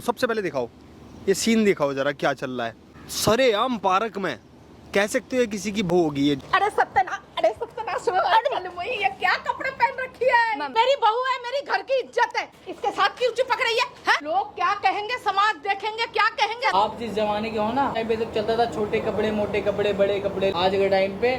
सबसे पहले दिखाओ ये सीन, दिखाओ जरा क्या चल रहा है। सरेआम पार्क में कह सकते हो किसी की बहू होगी ये। अरे सत्यानाश, ये क्या कपड़े पहन रखी है? मेरी बहू है, मेरी घर की इज्जत है, इसके साथ क्यों चिपक रही है? लोग क्या कहेंगे, समाज देखेंगे, क्या कहेंगे? आप जिस जमाने के हो ना, टाइम पे जब चलता था छोटे कपड़े, मोटे कपड़े, बड़े कपड़े, आज के टाइम पे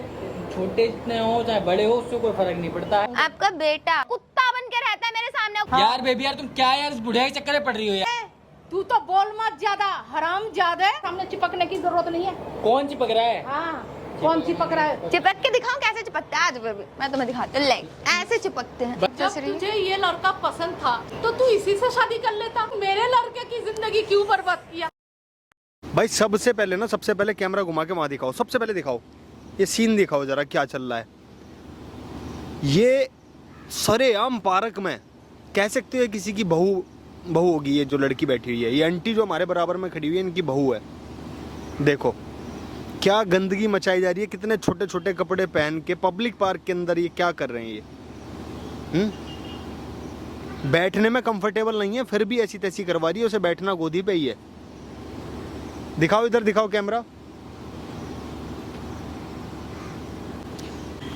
छोटे जितने हो चाहे बड़े हो उससे कोई फर्क नहीं पड़ता है। आपका बेटा कुत्ता बन के रहता है मेरे सामने। यार बेबी यार तुम क्या यार इस बुढ़िया के चक्कर में पड़ रही हो यार। तू तो बोल मत ज्यादा, हराम ज्यादा है। सामने चिपकने की जरूरत नहीं है। कौन चिपक रहा है? हाँ, कौन चिपक रहा है? चिपक के दिखाऊं कैसे चिपकता है? आज बेबी मैं तुम्हें दिखाती हूँ, ले ऐसे चिपकते हैं। जब तुझे ये लड़का पसंद था तो तू इसी से शादी कर लेता। मेरे लड़के की जिंदगी क्यों बर्बाद किया? भाई सबसे पहले कैमरा घुमा के वहां दिखाओ। सबसे पहले दिखाओ ये सीन, दिखाओ जरा क्या चल रहा है। ये सरेआम पार्क में कह सकते हो किसी की बहू होगी ये जो लड़की बैठी हुई है। ये आंटी जो हमारे बराबर में खड़ी हुई है इनकी बहू है। देखो क्या गंदगी मचाई जा रही है, कितने छोटे छोटे कपड़े पहन के पब्लिक पार्क के अंदर ये क्या कर रहे हैं ये। बैठने में कंफर्टेबल नहीं है फिर भी ऐसी तैसी करवा रही है, उसे बैठना गोदी पे ही है। दिखाओ इधर, दिखाओ कैमरा।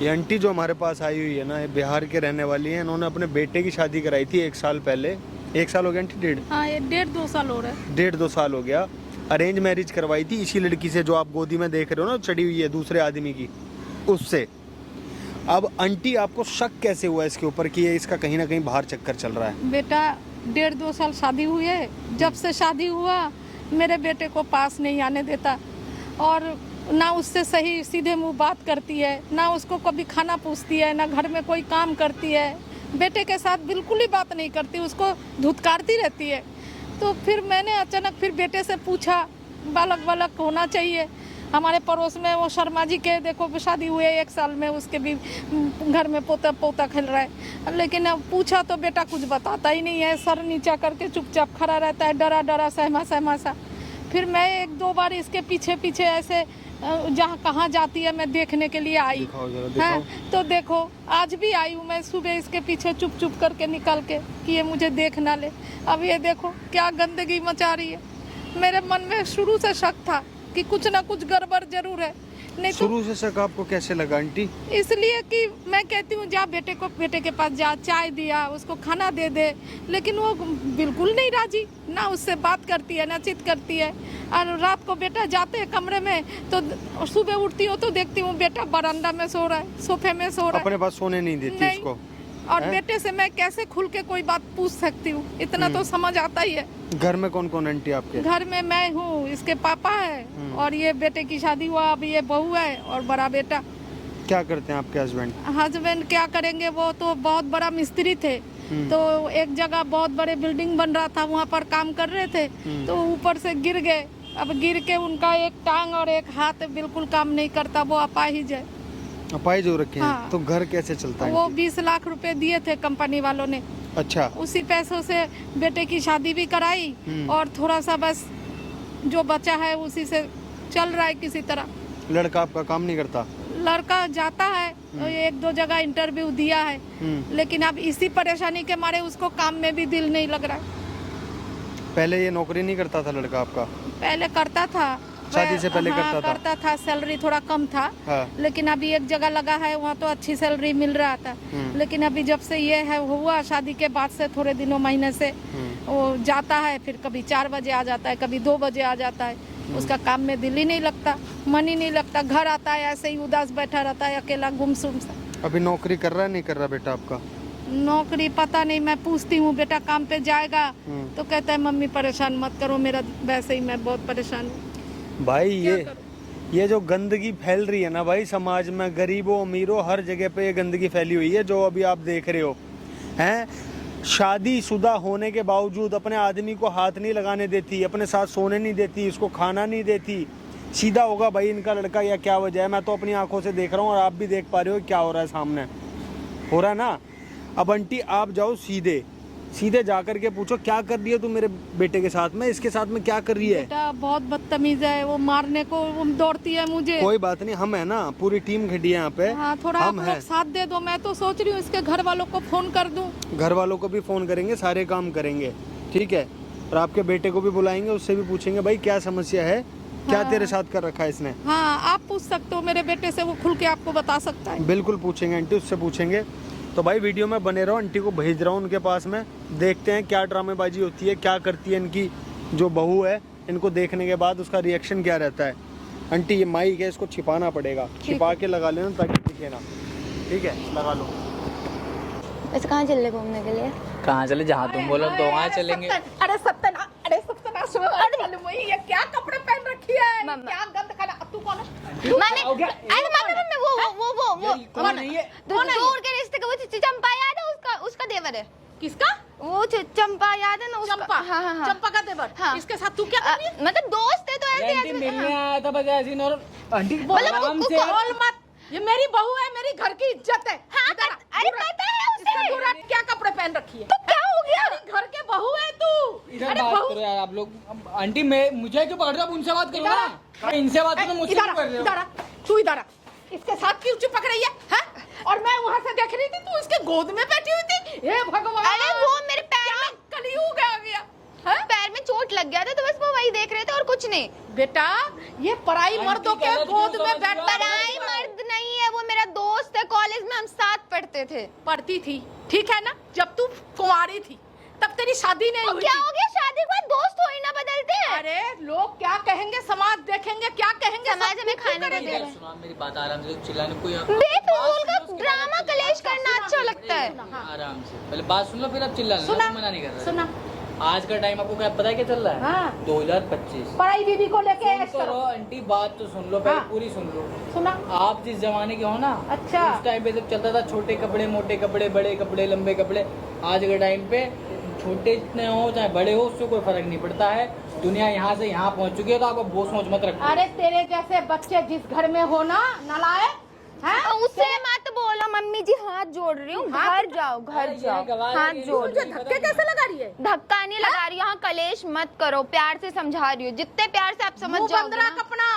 ये आंटी जो हमारे पास आई हुई है ना, ये बिहार के रहने वाली है। इन्होंने अपने बेटे की शादी कराई थी 1 साल पहले। 1 साल हो गया आंटी? डेढ़? हाँ, ये 1.5-2 साल हो रहा है। 1.5-2 साल हो गया। अरेंज मैरिज करवाई थी इसी लड़की से जो आप गोदी में देख रहे हो ना, चढ़ी हुई है दूसरे आदमी की, उससे। अब आंटी आपको शक कैसे हुआ इसके ऊपर कि ये इसका कहीं ना कहीं बाहर चक्कर चल रहा है? बेटा 1.5-2 साल शादी हुई है। जब से शादी हुआ मेरे बेटे को पास नहीं आने देता, और ना उससे सही सीधे मुंह बात करती है, ना उसको कभी खाना पूछती है, ना घर में कोई काम करती है। बेटे के साथ बिल्कुल ही बात नहीं करती, उसको धुतकारती रहती है। तो फिर मैंने अचानक फिर बेटे से पूछा, बालक बालक होना चाहिए। हमारे पड़ोस में वो शर्मा जी के देखो शादी हुए 1 साल में, उसके भी घर में पोता पोता खेल रहा है। लेकिन अब पूछा तो बेटा कुछ बताता ही नहीं है, सर नीचा करके चुपचाप खड़ा रहता है, डरा डरा सहमा सहमा सा। फिर मैं 1-2 बार इसके पीछे पीछे ऐसे जहाँ कहाँ जाती है मैं देखने के लिए आई। हाँ, तो देखो आज भी आई हूँ मैं सुबह इसके पीछे चुप चुप करके निकल के कि ये मुझे देख ना ले। अब ये देखो क्या गंदगी मचा रही है। मेरे मन में शुरू से शक था कि कुछ ना कुछ गड़बड़ जरूर है। नहीं शुरू से शक आपको कैसे लगा आंटी? इसलिए कि मैं कहती हूँ जा बेटे के पास जा, चाय दिया, उसको खाना दे दे, लेकिन वो बिल्कुल नहीं राजी, ना उससे बात करती है ना चित करती है। और रात को बेटा जाते हैं कमरे में तो सुबह उठती हो तो देखती हूँ बेटा बरामदा में सो रहा है, सोफे में सो रहा है। अपने पास सोने नहीं देती नहीं। उसको। और बेटे से मैं कैसे खुल के कोई बात पूछ सकती हूँ, इतना तो समझ आता ही है। घर में कौन कौन आंटी आपके? घर में मैं हूँ, इसके पापा है, और ये बेटे की शादी हुआ, अब ये बहू है और बड़ा बेटा। क्या करते हैं आपके हस्बैंड? हस्बैंड क्या करेंगे, वो तो बहुत बड़ा मिस्त्री थे। तो एक जगह बहुत बड़े बिल्डिंग बन रहा था, वहाँ पर काम कर रहे थे, तो ऊपर से गिर गए। अब गिर के उनका एक टांग और एक हाथ बिल्कुल काम नहीं करता, वो अपाहिज है। अपाहिज हो रखे हैं? हाँ। तो घर कैसे चलता है? वो 20 लाख रुपए दिए थे कंपनी वालों ने। अच्छा। उसी पैसों से बेटे की शादी भी कराई, और थोड़ा सा बस जो बचा है उसी से चल रहा है किसी तरह। लड़का आपका काम नहीं करता? लड़का जाता है, 1-2 जगह इंटरव्यू दिया है, लेकिन अब इसी परेशानी के मारे उसको काम में भी दिल नहीं लग रहा है। पहले ये नौकरी नहीं करता था लड़का आपका? पहले करता था, शादी से पहले हाँ, करता था। सैलरी थोड़ा कम था। हाँ। लेकिन अभी एक जगह लगा है, वहाँ तो अच्छी सैलरी मिल रहा था। लेकिन अभी जब से ये है हुआ शादी के बाद से थोड़े दिनों महीने से वो जाता है, फिर कभी 4 बजे आ जाता है, कभी 2 बजे आ जाता है। उसका काम में दिल ही नहीं लगता, मन ही नहीं लगता। घर आता है ऐसे ही उदास बैठा रहता है, अकेला गुमसुम सा। अभी नौकरी कर रहा है नहीं कर रहा बेटा आपका? नौकरी पता नहीं, मैं पूछती हूँ बेटा काम पे जाएगा तो कहता है मम्मी परेशान मत करो, मेरा वैसे ही मैं बहुत परेशान हूँ। भाई ये जो गंदगी फैल रही है ना भाई समाज में, गरीबों अमीरों हर जगह पे ये गंदगी फैली हुई है जो अभी आप देख रहे हो हैं। शादीशुदा होने के बावजूद अपने आदमी को हाथ नहीं लगाने देती, अपने साथ सोने नहीं देती, उसको खाना नहीं देती। सीधा होगा भाई इनका लड़का, या क्या वजह है? मैं तो अपनी आंखों से देख रहा हूँ और आप भी देख पा रहे हो क्या हो रहा है, सामने हो रहा है ना। अब आंटी आप जाओ सीधे जा करके पूछो क्या कर रही है तू मेरे बेटे के साथ में, इसके साथ में क्या कर रही है? बेटा बहुत बदतमीज है, वो मारने को वो दौड़ती है मुझे। कोई बात नहीं, हम है ना, पूरी टीम खड़ी है यहाँ पे। हाँ, थोड़ा आप लोग साथ दे दो। मैं तो सोच रही हूँ इसके घर वालों को फोन कर दूं। घर वालों को भी फोन करेंगे, सारे काम करेंगे, ठीक है। और आपके बेटे को भी बुलाएंगे, उससे भी पूछेंगे भाई क्या समस्या है, क्या तेरे साथ कर रखा है इसने। हाँ, आप पूछ सकते हो मेरे बेटे से, वो खुल के आपको बता सकता है। बिल्कुल पूछेंगे आंटी, उससे पूछेंगे। तो भाई वीडियो में बने रहो, आंटी को भेज रहा हूँ उनके पास में, देखते हैं क्या ड्रामेबाजी होती है, क्या करती है इनकी जो बहू है। इनको देखने के बाद उसका रिएक्शन क्या रहता है। आंटी ये माइक है, इसको छिपाना पड़ेगा, छिपा के लगा लेना ताकि दिखे ना। ठीक है, लगा लो। वैसे कहाँ चल रहे घूमने के लिए? कहाँ चले, जहाँ तुम बोलो तो वहाँ चलेंगे। अरे सत्यानाश ये क्या कपड़े पहन रखी है, मम्मा। क्या गंद खाना। तू कौन है? मैंने अरे मम्मी वो कौन है ये? दूर के रिश्ते का वो चंपा याद है, उसका देवर है। किसका? वो चंपा याद है ना उसका? चंपा। हाँ हाँ हाँ। चंपा का देवर। हाँ। इसके साथ तू क्या कर रही है? मतलब दोस्त है तो ये ऐसे आंटी मिलने आया था बस ऐसे ही, और आंटी बोलो, आराम कुछ से। बोल मत, ये मेरी बहू है, मेरी घर की इज्जत है। हाँ, इधर आ, अरे दूर आ। पता है उसे। इससे दूर आ, क्या कपड़े पहन रखी है? तो क्या हो गया? मेरी घर के बहू है तू। इधर अरे बात बहू, करो यार आप लोग। आंटी मैं मुझे क्यों पकड़ रहे हो? आप उनसे बात करो इधर आ। ना। इनसे बात करो, मुझसे इधर क्यों आ, कर रहे हो? इधर आ, तू इधर आ। इसके साथ क्यों चिपक रही है? हैं? और मैं वहाँ से देख रही थी, तू इसके गोद में बैठी हुई थी। हे भगवान, अरे वो मेरे पैर में कलयुग आ गया। हैं? पैर में चोट लग गया था तो बस वो वही देख रहे थे और कुछ नहीं। बेटा, ये पराई आंटी मर्दों के गलत गोद क्यों में समझ रही बैठता हो? पराई मर्द नहीं है वो, मेरा दोस्त है, कॉलेज में हम साथ पढ़ते थे। पढ़ती थी, ठीक है ना? जब तू कुंवारी थी तब तेरी शादी नहीं तो हुई क्या थी। हो गया, शादी के बाद दोस्त हो ही ना बदलते हैं। अरे लोग क्या कहेंगे, समाज देखेंगे, क्या कहेंगे, समाज सब हमें कुछ खाने को करेंगे। दे रहे हैं। सुनो मेरी बात आराम से, चिल्लाने कोई बेफिजूल का ड्रामा कलेश करना अच्छा लगता है। आराम से पहले बात सुन लो, फिर आप चिल्लाना। सुना, मना नहीं कर रहा। सुना। आज का टाइम आपको क्या पता है क्या चल रहा है? हाँ। 2025। पराई बीवी को लेके सुन ऐश तो करो। रहो आंटी, बात तो सुन लो पहले, हाँ। पूरी सुन लो। सुना। आप जिस जमाने के हो ना, अच्छा। उस टाइम पे जब चलता था छोटे कपड़े, मोटे कपड़े, बड़े कपड़े, लंबे कपड़े। आज के टाइम पे छोटे जितने हो चाहे बड़े हो, उससे कोई फर्क नहीं पड़ता है। दुनिया यहाँ से यहाँ पहुँच चुकी है, तो आप वो सोच मत रखो। अरे तेरे जैसे बच्चे जिस घर में हो ना, नालायक हैं? उससे मत बोलो मम्मी जी, हाथ जोड़ रही हूँ। घर जाओ, घर जाओ, हाथ जोड़। तुझे धक्के कैसे लगा रही है? धक्का नहीं लगा रही हूँ, यहाँ कलेश मत करो, प्यार से समझा रही हूँ। जितने प्यार से आप समझ मुंह जाओगे बंद रख ना। अपना,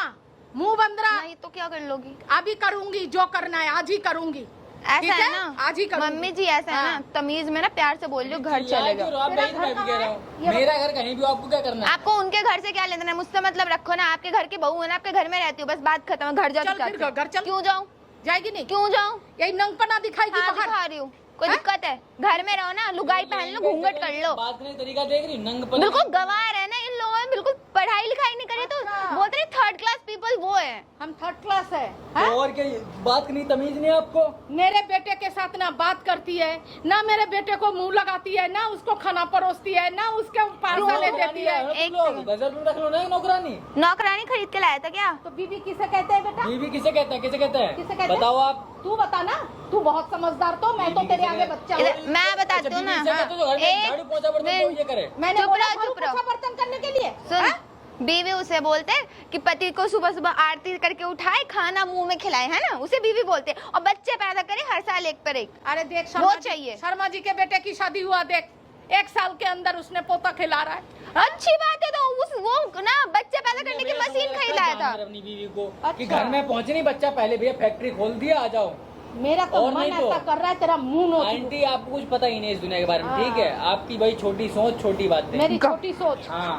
मुंह बंद रख। नहीं तो क्या कर लोगी? अभी करूंगी जो करना है, आज ही करूंगी। ठीक ऐसा है ना, आज ही करूंगी। मम्मी जी ऐसा है ना, हाँ। तमीज में ना प्यार से बोल रही हूँ, घर चले जाओ। आप मेरा नहीं, मैं घर भी कह रहा कहाँ हूँ, है? ये मेरा घर कहीं भी हो, आपको क्या करना है? आपको उनके घर से क्या लेना है? मुझसे मतलब रखो ना, आपके घर की बहू है ना, आपके घर में रहती हूँ, बस बात खत्म है। घर जाओ चल तो क्या फिर करूं? घर चल। क्यों जाऊँ? जाएगी नहीं? क्यों जाऊँ? यही नंगपना दिखाएगी हाँ बाहर। दिखा रही हूँ, कोई हाँ? दिक्कत है? घर में रहो ना, लुगाई पहन लो, घूंघट कर लो। बात करने का तरीका देख रही हूँ, नंगपन। बिल्कुल गंवार है ना इन लोगों ने, बिल्कुल पढ़ाई लिखाई नहीं करी, तो अच्छा। बोलते हैं थर्ड क्लास पीपल वो है। हम थर्ड क्लास है, तो हैं? और क्या, बात करनी तमीज नहीं है आपको? मेरे बेटे के साथ ना बात करती है, ना मेरे बेटे को मुंह लगाती है, ना उसको खाना परोसती है, ना उसके पार्सलें देती है। एक सेकंड। गजब में रख लो ना नौकरानी। नौकरानी खरीद के लाया था क्या? तो बीवी किसे कहते हैं बेटा? बीवी किसे कहते हैं, किसे कहते हैं? किसे कहते हैं? बताओ आप। तू बता ना, तू बहुत समझदार, तो मैं तो बीवी तेरे किसे आगे कहते बच्चा हैं? हूँ। मैं बताती हूँ ना, बीवी से कहते हो, घर में एक झाड़ू पोंछा बर्तन मिनट। तो ये करे। मैंने चुप बोला रहो, चुप झाड़ू रहो। पोंछा बर्तन करने के लिए। सुन, हैं? बीवी उसे बोलते हैं कि पति को सुबह सुबह आरती करके उठाए, खाना मुंह में खिलाए, है ना, उसे बीवी बोलते हैं। और बच्चे पैदा करे हर साल एक पर एक। अरे देख, वो शर्मा जी, चाहिए। शर्मा जी के बेटे की शादी हुआ, देख 1 साल के अंदर उसने पोता खिला रहा है। अच्छी बात है, तो वो ना बच्चे पैदा करने की मशीन खरीदाया था। अपनी बीवी को कि अच्छा। घर में पहुंचे नहीं बच्चा, पहले भैया फैक्ट्री खोल दिया, आ जाओ। मेरा तो और मन नहीं तो। ऐसा कर रहा है, तेरा मुंह नोच लूं। आंटी आपको कुछ पता ही नहीं इस दुनिया के बारे में, हाँ। ठीक है? आपकी भाई छोटी सोच, छोटी बातें। मेरी छोटी सोच। हाँ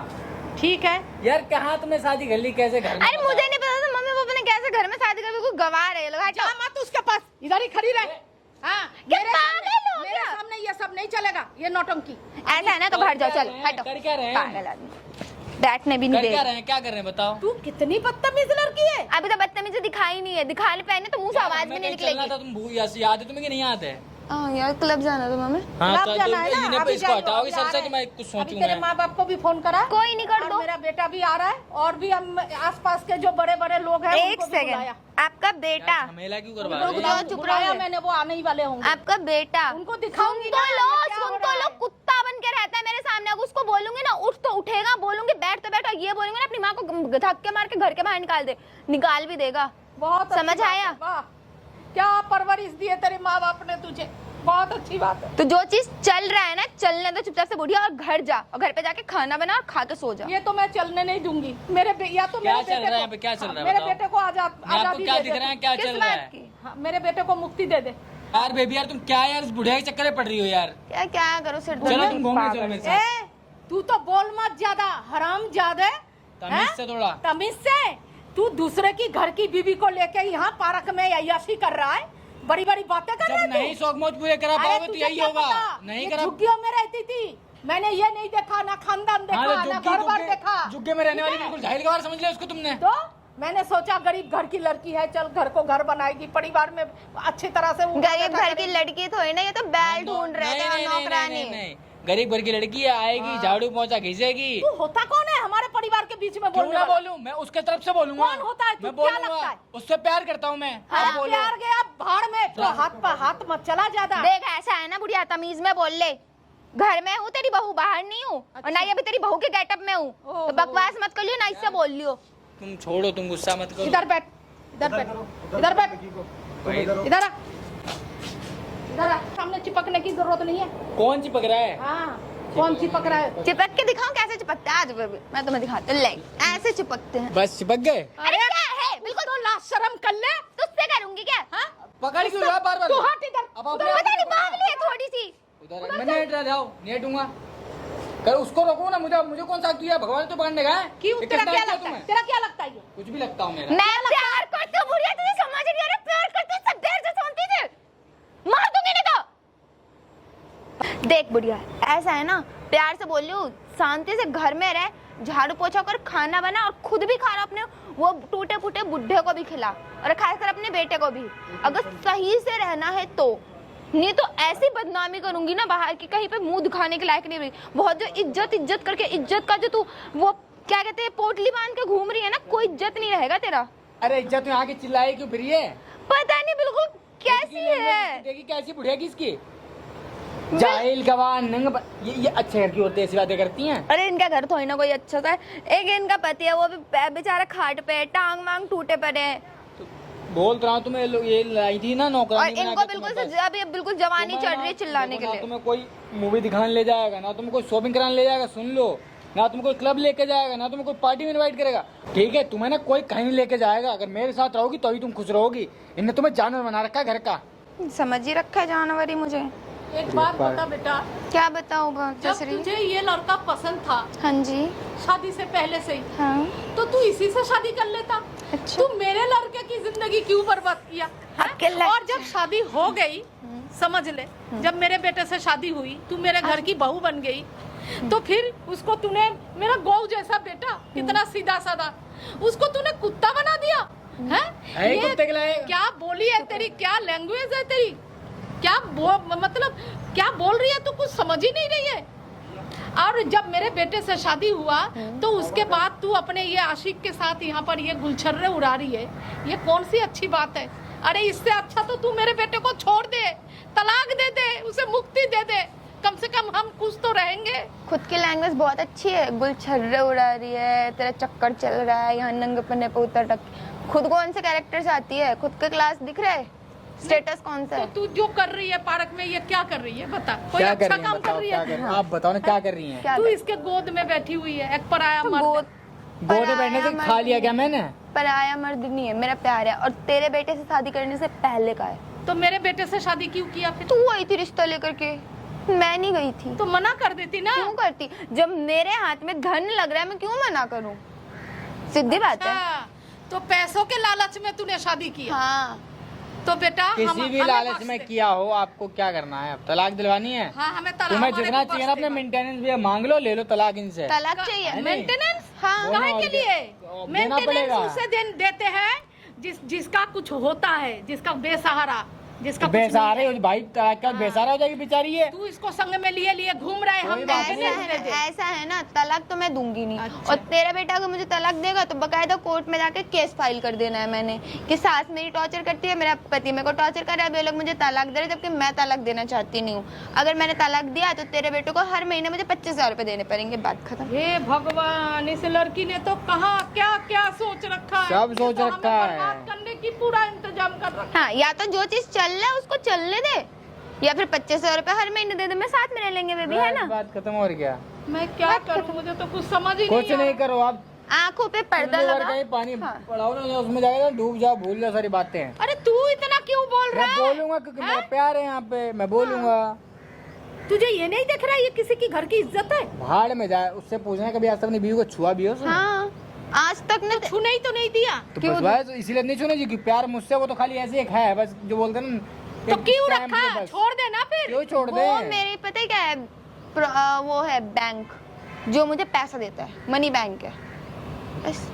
ठीक है, यार, कहाँ तुमने शादी कर ली, कैसे घर में? अरे मुझे नहीं पता था मम्मी पापा ने कैसे घर में शादी कर, बिल्कुल गवार है ये लोग। हटो। जा मत उसके पास, इधर ही खड़ी रहे। हाँ, क्या मेरे पागल सामने, हो मेरे क्या? सामने ये सब नहीं चलेगा, ये नौटंकी। ऐसा है ना तो बाहर जाओ, चल हटो। कर क्या रहे हैं? पागल आदमी, बैठने भी नहीं कर क्या दे। रहे हैं, क्या कर रहे हैं बताओ? तू कितनी बदतमीज लड़की है। अभी तो बदतमीजी दिखाई नहीं है, दिखाने पहने तो मुंह से आवाज भी नहीं चलना निकलेगी। था, तुम याद है तुम्हें कि नहीं याद है? हाँ यार, क्लब जाना था मम्मी। हाँ, क्लब तो जाना है ना, इन्हें अभी इसको जाइए, हटाओगे अभी आ सबसे रहे कि मैं हैं। कुछ अभी सोचूं तेरे मैं। माँ बाप को भी फोन करा। कोई नहीं, कर और दो। मेरा बेटा भी आ रहा है, और भी हम आसपास के जो बड़े बड़े लोग हैं एक उनको भी बुलाया। सेकंड, आपका बेटा, झमेला क्यों करवा उनको रहे जाओ, हो? चुप बुलाया रहो। मैंने, वो आने ही वाले होंगे। आपका बेटा उनको दिखाऊंगी सुन तो ना, लो, ये क्या हो सुन रहा तो लो, है। कुत्ता बन के रहता है मेरे सामने। अगर उसको बोलूंगी ना उठ तो उठेगा, बोलूंगी बैठ तो बैठ, और ये बोलूंगी ना अपनी माँ को धक्के मार के घर के बाहर निकाल दे, निकाल भी देगा। बहुत समझ अच्छी बात आया? है, वाह, क्या परवरिश दी है तेरे माँ बाप ने तुझे, बहुत अच्छी बात है। तो जो चीज चल रहा है ना, चलने तो चुपचाप से बुढ़िया, और घर जा और घर पे जाके खाना बना और खा के सो जा। ये तो मैं चलने नहीं दूंगी। या तो क्या मेरे चल बेटे रहा है को, पे, क्या चल रहा है मेरे बताओ? बेटे को मैं आपको आजादी क्या दे दिख दे रहा है, तू। क्या किस चल रहा बात है? की? हाँ, मेरे बेटे को मुक्ति दे दे। यार बेबी यार, तुम क्या यार इस बुढ़िया के चक्कर में पड़ रही हो यार? क्या क्या करो सिर चलो तुम घूमने चलो मेरे साथ। ए, तू तो बोल मत ज्यादा, हराम ज्यादा। तमीज से थोड़ा। तमीज से। तू दूसरे की घर की बीवी को लेके यहाँ पार्क में अय्याशी कर रहा है, बड़ी बड़ी बातें कर रहा है जब तू। नहीं शौक मौज पूरे करा अरे पाओगे तो तुझे यही क्या होगा। पता? नहीं ये करा। झुग्गियों में रहती थी, मैंने ये नहीं देखा, ना खानदान देखा, हाँ, ना घर बार देखा। जुग्गे में रहने वाली ठीक है? बिल्कुल जाहिल गवार समझ लिया उसको तुमने। तो मैंने सोचा गरीब घर की लड़की है, चल घर को घर बनाएगी, परिवार में अच्छी तरह से गरीब घर की लड़की थोड़ी ना, ये तो बैल ढूंढ रहे थे और नौकरानी। नहीं, गरीब घर की लड़की है, आएगी झाड़ू पोंछा घिसेगी। तू होता कौन है हमारे परिवार के बीच में क्यों बोलने ना वाला? बोलूं? मैं उसके तरफ से बोलूंगा। कौन होता है? तू मैं क्या लगता बोलूंगा, है? उससे प्यार करता हूँ मैं। हाँ, आप बोलो। प्यार गया भाड़ में, तो हाथ पर हाथ मत चला ज्यादा। देख ऐसा है ना बुढ़िया, तमीज में बोल ले। घर में हूँ तेरी बहू, बाहर नहीं हूँ। और ना ये भी तेरी बहू के गेटअप में हूँ, तो बकवास मत कर लियो ना, इससे बोल लियो। तुम छोड़ो, तुम गुस्सा मत करो। इधर बैठ, इधर बैठ, इधर बैठ, इधर आ, इधर आ। सामने चिपकने की जरूरत नहीं है। कौन चिपक रहा है? हाँ, कौन चिपक रहा है? चिपक के दिखाऊं कैसे चिपकते हैं? आज मैं तुम्हें दिखाती हूँ, ले ऐसे चिपकते हैं। बस चिपक गए। अरे क्या है, बिल्कुल तो लाज शर्म कर ले। तुझसे करूंगी क्या? हाँ पकड़ क्यों रहा बार बार? तू हट इधर। अब तो अपने पता नहीं बांध ली है थोड़ी सी। उधर मैं नेट रहा जाओ, नेट दूंगा। कर उसको रोको ना, मुझे कौन सा दिया? भगवान तो पकड़ने का है। क्यों? ये तेरा कितना क्या अच्छा लगता है? तुम्हें? तेरा क्या लगता है ये? कुछ भी लगता हूँ मेरा। मैं प्यार करती हूँ बुढ़िया, तुझे समझ नहीं आ रहा? प्यार करती हूँ, सब देर से सुनती थी, मार दूंगी नहीं तो। देख बुढ़िया, ऐसा है ना, प्यार से बोल रही हूँ, शांति से घर में रह, झाड़ू पोछा कर, खाना बना और खुद भी खा रहा, अपने वो टूटे फूटे बुढ़े को भी खिला, और खासकर अपने बेटे को भी। अगर सही से रहना है तो, नहीं तो ऐसी बदनामी करूंगी ना बाहर की, कहीं पे मुंह दिखाने के लायक नहीं रही। बहुत जो इज्जत करके, इज्जत का जो तू वो क्या कहते हैं पोटली बांध के घूम रही है ना, कोई इज्जत नहीं रहेगा तेरा। अरे इज्जत में आके चिल्लाई क्यों फिर? ये पता नहीं बिल्कुल कैसी है। देखी कैसी बुढ़िया किसकी? जाहिल गवाह नंग ये अच्छे घर की होते हैं, ऐसी बातें करती हैं। अरे इनका घर थोड़ी ना कोई अच्छा था, एक इनका पति है वो भी बेचारा खाट पे, टांग वांग टूटे पड़े हैं। बोल रहा हूँ तुम्हें, ये लाई थी ना और नौकरानी बना इनको के बिल्कुल तुम्हें से अभी बिल्कुल जवानी चढ़ रही है चिल्लाने के ना लिए। तुम्हें कोई मूवी दिखाने ले जाएगा, ना तुम्हें कोई शॉपिंग कराने ले जाएगा, सुन लो, ना तुम्हें कोई क्लब लेके जाएगा, ना तुम्हें कोई पार्टी में इनवाइट करेगा। ठीक है, तुम्हें ना कोई कहीं नहीं लेके जाएगा। अगर मेरे साथ रहोगी तो ही तुम खुश रहोगी। इनने तुम्हें जानवर बना रखा है घर का। समझ ही रखा है जानवर ही मुझे। एक बात बता बेटा, क्या बताऊंगा जब तुझे ये लड़का पसंद था हाँ जी, शादी से पहले से ही, हाँ तो तू इसी से शादी कर लेता। अच्छा। तू मेरे लड़के की जिंदगी क्यों बर्बाद किया? अकेला- और जब शादी हो गई, समझ ले, जब मेरे बेटे से शादी हुई, तू मेरे घर की बहू बन गई, तो फिर उसको तूने, मेरा गौ जैसा बेटा, कितना सीधा साधा, उसको तूने कुत्ता बना दिया है? ये कुत्ते के लायक। क्या बोली है तेरी? क्या लैंग्वेज है तेरी? क्या मतलब क्या बोल रही है तू? कुछ समझ ही नहीं रही है। और जब मेरे बेटे से शादी हुआ तो उसके बाद तू अपने ये आशिक के साथ यहाँ पर ये गुलछर्रे उड़ा रही है, ये कौन सी अच्छी बात है? अरे इससे अच्छा तो तू मेरे बेटे को छोड़ दे, तलाक दे दे, उसे मुक्ति दे दे, कम से कम हम कुछ तो रहेंगे। खुद की लैंग्वेज बहुत अच्छी है, गुलछर्रे उड़ा रही है, तेरा चक्कर चल रहा है, यहाँ नंगेपने पे उतर रख। खुद कौन से कैरेक्टर से आती है? खुद का क्लास दिख रहा है? स्टेटस कौन सा तो है? तू जो कर रही है पार्क में, ये क्या कर रही है बता? कोई क्या अच्छा कर रही काम है? कर रही है? बताओ, आप बताओ ना क्या कर रही हैं? क्या तू कर- इसके गोद में बैठी हुई है, एक पराया मर्द। गोद गोद में बैठने से पराया खा मर्द लिया क्या मैंने? पराया मर्द नहीं है, मेरा प्यार है, और तेरे बेटे से शादी करने से पहले का है। तो मेरे बेटे से शादी क्यों किया फिर? तू आई थी रिश्ता लेकर के, मैं नहीं गई थी। तो मना कर देती ना। क्यों करती? जब मेरे हाथ में धन लग रहा है, मैं क्यों मना करूं? सीधी बात है। अच्छा, तो पैसों के लालच में तूने शादी की? हाँ, तो बेटा किसी भी हमें लालच बख्श में दे। किया हो, आपको क्या करना है? अब तलाक दिलवानी है? हाँ, हमें तलाक तुम्हें हमारे जितना को चाहिए ना बख्श अपने दे। मेंटेनेंस भी मांग लो, ले लो तलाक इनसे। तलाक चाहिए। नहीं। मेंटेनेंस? हाँ। वो ना काहे के और लिए? देना मेंटेनेंस पड़ेगा। उसे देते हैं जिसका कुछ होता है, जिसका बेसहारा, जिसका कुछ नहीं बेसहारे है। हो भाई, तलाक क्या बेसहारा हो जाएगी बेचारी ये? तू इसको संग में लिए घूम रहे, हम कोई बात ऐसा maintenance दे दे। है, ऐसा है ना, तलाक तो मैं दूंगी नहीं। अच्छा। और तेरा बेटा अगर मुझे तलाक देगा तो बकायदा कोर्ट में जाके केस फाइल कर देना है मैंने, कि सास मेरी टॉर्चर करती है, मेरा पति मेरे को टॉर्चर कर रहा है, वे लोग मुझे तलाक दे रहे हैं, जबकि मैं तलाक देना चाहती नहीं हूँ। अगर मैंने तलाक दिया तो तेरे बेटे को हर महीने मुझे 25,000 रुपए देने पड़ेंगे, बात खत्म। हे भगवान, इस लड़की ने तो कहाँ क्या क्या सोच रखा है। सब सोच ये तो रखा हमें है। बर्बाद करने की पूरा इंतजाम कर रखा हाँ, या तो जो चीज चल रहा है उसको चलने दे, या फिर 25,000 रुपए हर महीने दे दे, मैं साथ में रह लेंगे बेबी, है ना? बात खत्म हो गया। है। मैं क्या करूँ, मुझे तो कुछ समझ ही कुछ नहीं नहीं आ करो आप, आंखों पे पर्दा तुमने लगा। कहीं पानी हाँ। पड़ाओ ना, उसमें जाएगा डूब जाओ, भूल जाओ सारी बातें। रहा। अरे तू इतना क्यों बोल रहा मैं है? बोलूंगा क्योंकि मेरा प्यार है यहाँ पे, मैं बोलूंगा। तुझे ये नहीं दिख रहा है ये किसी की घर की इज्जत है? भाड़ में जाए, उससे पूछना है कभी आज तक अपनी बीवी को छुआ भी हो उसने? हाँ आज तक ने छूने ही तो नहीं दिया। तो क्यों? बस भाई तो इसीलिए नहीं छूने जी कि प्यार मुझसे वो तो खाली ऐसे एक है बस जो बोलते हैं ना तो एक क्यों time रखा? पे बस। छोड़ देना फिर। क्यों छोड़ दे? वो मेरे पता है क्या है वो है बैंक जो मुझे पैसा देता है, मनी बैंक है बस।